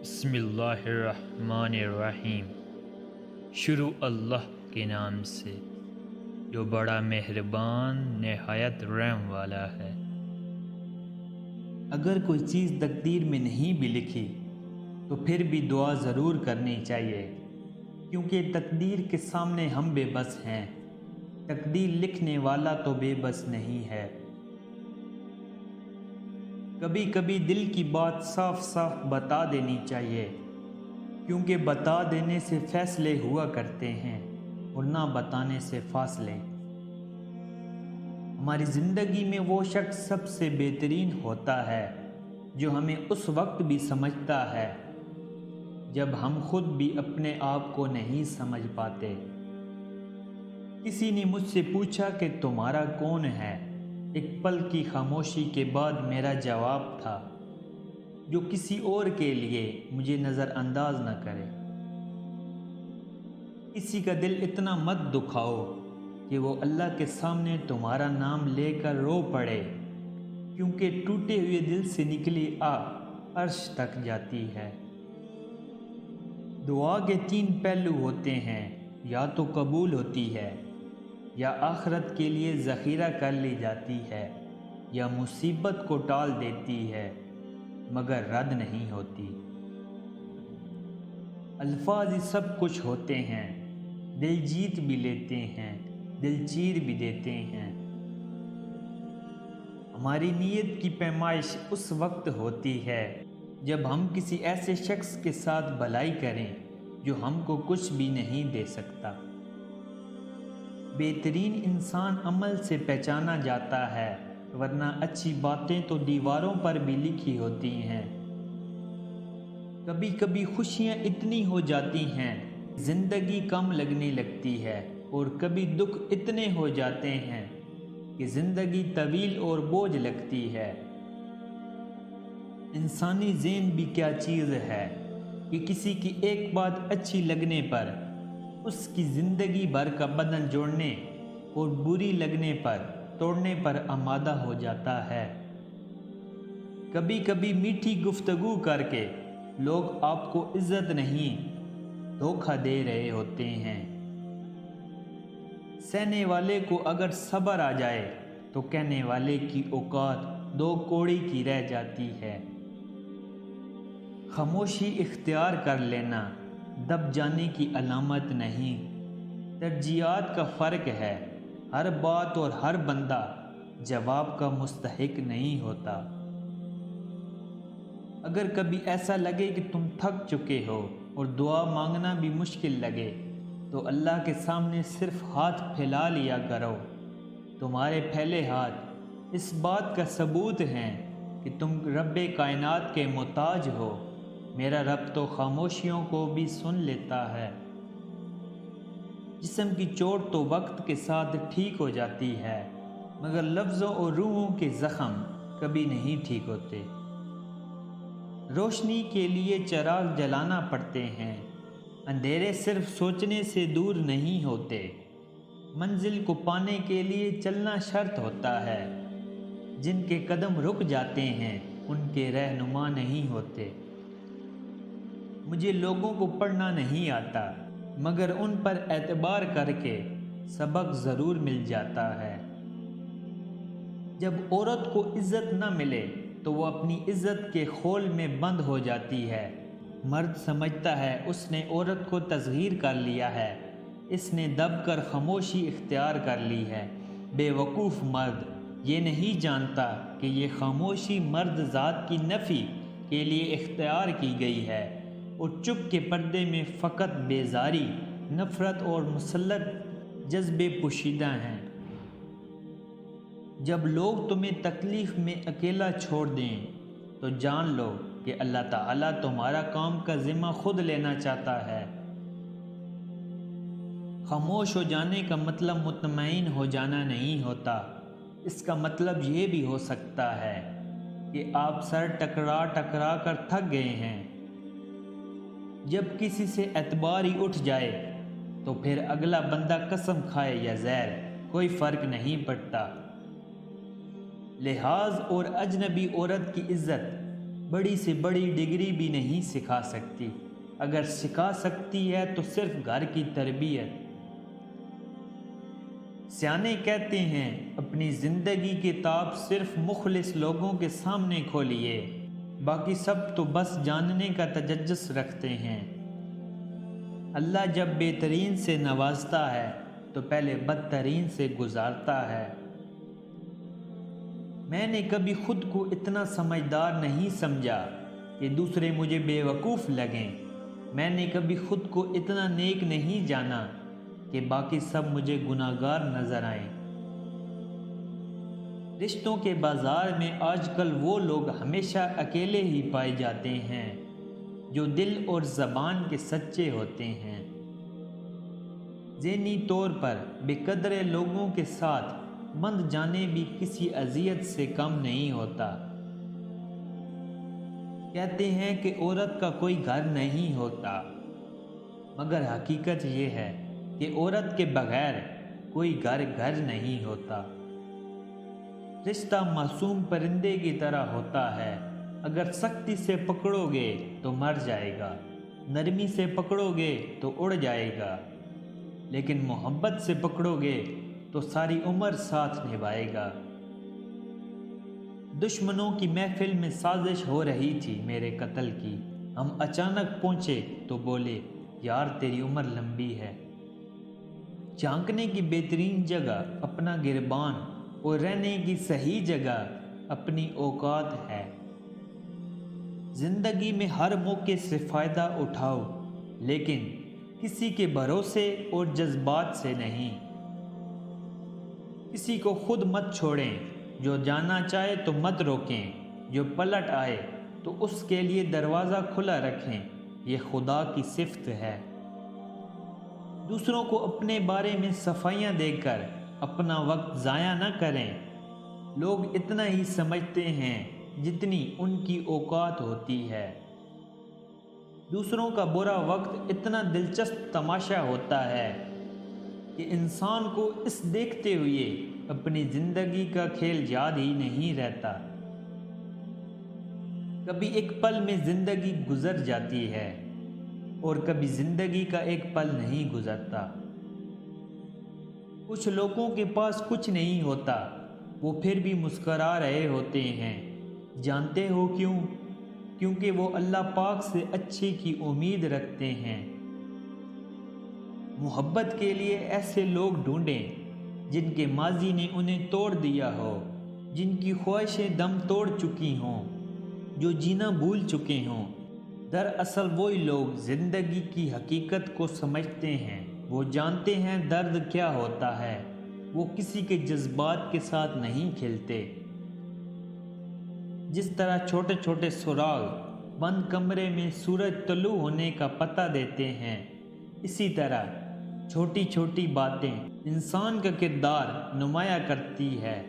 بسم اللہ الرحمن الرحیم۔ شروع اللہ کے نام سے جو بڑا مہربان نہایت رحم والا ہے۔ اگر کوئی چیز تقدیر میں نہیں بھی لکھی تو پھر بھی دعا ضرور کرنی چاہیے، کیونکہ تقدیر کے سامنے ہم بے بس ہیں۔ تقدیر لکھنے والا تو بے بس نہیں ہے۔ کبھی کبھی دل کی بات صاف صاف بتا دینی چاہیے، کیونکہ بتا دینے سے فیصلے ہوا کرتے ہیں اور نہ بتانے سے فاصلے۔ ہماری زندگی میں وہ شخص سب سے بہترین ہوتا ہے جو ہمیں اس وقت بھی سمجھتا ہے جب ہم خود بھی اپنے آپ کو نہیں سمجھ پاتے۔ کسی نے مجھ سے پوچھا کہ تمہارا کون ہے؟ ایک پل کی خاموشی کے بعد میرا جواب تھا، جو کسی اور کے لیے مجھے نظر انداز نہ کرے۔ کسی کا دل اتنا مت دکھاؤ کہ وہ اللہ کے سامنے تمہارا نام لے کر رو پڑے، کیونکہ ٹوٹے ہوئے دل سے نکلی آہ عرش تک جاتی ہے۔ دعا کے 3 پہلو ہوتے ہیں، یا تو قبول ہوتی ہے، یا آخرت کے لیے ذخیرہ کر لی جاتی ہے، یا مصیبت کو ٹال دیتی ہے مگر رد نہیں ہوتی۔ الفاظ ہی سب کچھ ہوتے ہیں، دل جیت بھی لیتے ہیں، دل چیر بھی دیتے ہیں۔ ہماری نیت کی پیمائش اس وقت ہوتی ہے جب ہم کسی ایسے شخص کے ساتھ بھلائی کریں جو ہم کو کچھ بھی نہیں دے سکتا۔ بہترین انسان عمل سے پہچانا جاتا ہے، ورنہ اچھی باتیں تو دیواروں پر بھی لکھی ہوتی ہیں۔ کبھی کبھی خوشیاں اتنی ہو جاتی ہیں زندگی کم لگنے لگتی ہے، اور کبھی دکھ اتنے ہو جاتے ہیں کہ زندگی طویل اور بوجھ لگتی ہے۔ انسانی ذہن بھی کیا چیز ہے کہ کسی کی ایک بات اچھی لگنے پر اس کی زندگی بھر کا بدن جوڑنے اور بری لگنے پر توڑنے پر آمادہ ہو جاتا ہے۔ کبھی کبھی میٹھی گفتگو کر کے لوگ آپ کو عزت نہیں دھوکہ دے رہے ہوتے ہیں۔ سہنے والے کو اگر صبر آ جائے تو کہنے والے کی اوقات 2 کوڑی کی رہ جاتی ہے۔ خاموشی اختیار کر لینا دب جانے کی علامت نہیں، ترجیحات کا فرق ہے۔ ہر بات اور ہر بندہ جواب کا مستحق نہیں ہوتا۔ اگر کبھی ایسا لگے کہ تم تھک چکے ہو اور دعا مانگنا بھی مشکل لگے تو اللہ کے سامنے صرف ہاتھ پھیلا لیا کرو۔ تمہارے پھیلے ہاتھ اس بات کا ثبوت ہیں کہ تم رب کائنات کے محتاج ہو۔ میرا رب تو خاموشیوں کو بھی سن لیتا ہے۔ جسم کی چوٹ تو وقت کے ساتھ ٹھیک ہو جاتی ہے، مگر لفظوں اور روحوں کے زخم کبھی نہیں ٹھیک ہوتے۔ روشنی کے لیے چراغ جلانا پڑتے ہیں، اندھیرے صرف سوچنے سے دور نہیں ہوتے۔ منزل کو پانے کے لیے چلنا شرط ہوتا ہے، جن کے قدم رک جاتے ہیں ان کے رہنما نہیں ہوتے۔ مجھے لوگوں کو پڑھنا نہیں آتا، مگر ان پر اعتبار کر کے سبق ضرور مل جاتا ہے۔ جب عورت کو عزت نہ ملے تو وہ اپنی عزت کے خول میں بند ہو جاتی ہے۔ مرد سمجھتا ہے اس نے عورت کو تصغیر کر لیا ہے، اس نے دب کر خاموشی اختیار کر لی ہے۔ بے وقوف مرد یہ نہیں جانتا کہ یہ خاموشی مرد ذات کی نفی کے لیے اختیار کی گئی ہے، اور چپ کے پردے میں فقط بیزاری، نفرت اور مسلط جذبے پوشیدہ ہیں۔ جب لوگ تمہیں تکلیف میں اکیلا چھوڑ دیں تو جان لو کہ اللہ تعالیٰ تمہارا کام کا ذمہ خود لینا چاہتا ہے۔ خاموش ہو جانے کا مطلب مطمئن ہو جانا نہیں ہوتا، اس کا مطلب یہ بھی ہو سکتا ہے کہ آپ سر ٹکرا ٹکرا کر تھک گئے ہیں۔ جب کسی سے اعتبار ہی اٹھ جائے تو پھر اگلا بندہ قسم کھائے یا زہر کوئی فرق نہیں پڑتا۔ لحاظ اور اجنبی عورت کی عزت بڑی سے بڑی ڈگری بھی نہیں سکھا سکتی، اگر سکھا سکتی ہے تو صرف گھر کی تربیت۔ سیانے کہتے ہیں اپنی زندگی کی تاب صرف مخلص لوگوں کے سامنے کھولیے، باقی سب تو بس جاننے کا تجسس رکھتے ہیں۔ اللہ جب بہترین سے نوازتا ہے تو پہلے بدترین سے گزارتا ہے۔ میں نے کبھی خود کو اتنا سمجھدار نہیں سمجھا کہ دوسرے مجھے بے وقوف لگیں۔ میں نے کبھی خود کو اتنا نیک نہیں جانا کہ باقی سب مجھے گناہگار نظر آئیں۔ رشتوں کے بازار میں آج کل وہ لوگ ہمیشہ اکیلے ہی پائے جاتے ہیں جو دل اور زبان کے سچے ہوتے ہیں۔ ذہنی طور پر بے قدر لوگوں کے ساتھ بندھ جانے بھی کسی اذیت سے کم نہیں ہوتا۔ کہتے ہیں کہ عورت کا کوئی گھر نہیں ہوتا، مگر حقیقت یہ ہے کہ عورت کے بغیر کوئی گھر نہیں ہوتا۔ رشتہ معصوم پرندے کی طرح ہوتا ہے، اگر سختی سے پکڑو گے تو مر جائے گا، نرمی سے پکڑو گے تو اڑ جائے گا، لیکن محبت سے پکڑو گے تو ساری عمر ساتھ نبھائے گا۔ دشمنوں کی محفل میں سازش ہو رہی تھی میرے قتل کی، ہم اچانک پہنچے تو بولے یار تیری عمر لمبی ہے۔ جھانکنے کی بہترین جگہ اپنا گربان اور رہنے کی صحیح جگہ اپنی اوقات ہے۔ زندگی میں ہر موقع سے فائدہ اٹھاؤ، لیکن کسی کے بھروسے اور جذبات سے نہیں۔ کسی کو خود مت چھوڑیں، جو جانا چاہے تو مت روکیں، جو پلٹ آئے تو اس کے لیے دروازہ کھلا رکھیں، یہ خدا کی صفت ہے۔ دوسروں کو اپنے بارے میں صفائیاں دے کر اپنا وقت ضائع نہ کریں۔ لوگ اتنا ہی سمجھتے ہیں جتنی ان کی اوقات ہوتی ہے۔ دوسروں کا برا وقت اتنا دلچسپ تماشا ہوتا ہے کہ انسان کو اس دیکھتے ہوئے اپنی زندگی کا کھیل یاد ہی نہیں رہتا۔ کبھی ایک پل میں زندگی گزر جاتی ہے اور کبھی زندگی کا ایک پل نہیں گزرتا۔ کچھ لوگوں کے پاس کچھ نہیں ہوتا، وہ پھر بھی مسکرا رہے ہوتے ہیں۔ جانتے ہو کیوں؟ کیونکہ وہ اللہ پاک سے اچھے کی امید رکھتے ہیں۔ محبت کے لیے ایسے لوگ ڈھونڈیں جن کے ماضی نے انہیں توڑ دیا ہو، جن کی خواہشیں دم توڑ چکی ہوں، جو جینا بھول چکے ہوں۔ دراصل وہی لوگ زندگی کی حقیقت کو سمجھتے ہیں، وہ جانتے ہیں درد کیا ہوتا ہے، وہ کسی کے جذبات کے ساتھ نہیں کھیلتے۔ جس طرح چھوٹے چھوٹے سراغ بند کمرے میں سورج طلوع ہونے کا پتہ دیتے ہیں، اسی طرح چھوٹی چھوٹی باتیں انسان کا کردار نمایاں کرتی ہے۔